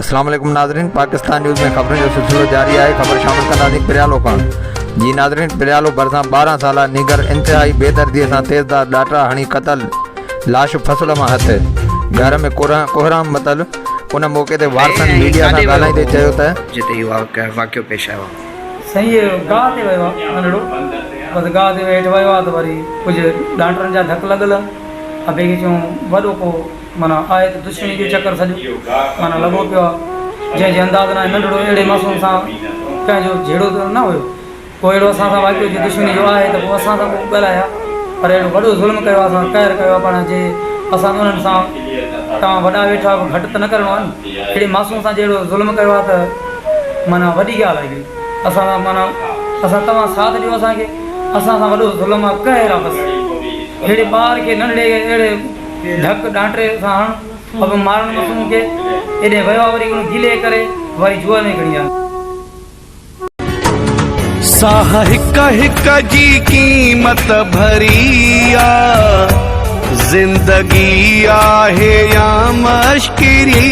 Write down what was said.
अस्सलाम वालेकुम नाज़रीन, पाकिस्तान न्यूज़ में खबरें जो सिलसिलो जारी है। खबर शामिल कंदासीं पिरियालो खां। जी नाज़रीन, पिरियालो भरिसां 12 साल निगर इंतहाई बेदर्दी सां तेज़दार डाटा हणी क़तल, लाश फसल मां हथ। घर में कोहराम मतल उन मौके ते वारसनि मीडिया सां ॻाल्हाईंदे चयो त जिते इहो वाक़ियो पेश आयो सही गाह ते वियो आहे नंढड़ो, बसि गाह ते हेठि वियो आहे त वरी कुझु डांटरनि जा धक लॻल आहे। ॿिए चयूं वॾो को माना आहे त दुश्मनी जो चकर सॼो माना लॻो पियो आहे, जंहिंजे अंदाज़ न नंढड़ो अहिड़े मासूम सां कंहिंजो जहिड़ो त न हुयो। पोइ अहिड़ो असां सां वाक़ियो जी दुश्मनी जो आहे त पोइ असां सां पोइ ॻाल्हाया, पर अहिड़ो वॾो ज़ुल्म कयो आहे, असां कहर कयो आहे पाण जे असां उन्हनि सां तव्हां वॾा वेठा घटि त न करिणो आहे न। अहिड़े मासूम सां जहिड़ो ज़ुल्म कयो आहे त माना वॾी ॻाल्हि आहे। असां माना असां तव्हां साथ ॾियो असांखे, असां सां वॾो ज़ुल्म आहे कहर आहे। बसि अहिड़े ॿार खे नंढड़े अहिड़े ढक डांटरे सां हणणु अब मारणु मासूम खे एॾे वियो आहे, वरी उन गिले करे वरी जुआ में खणी आहे। साह हिक हिक जी क़ीमत भरी आ, ज़िंदगी आहे या मश्किरी।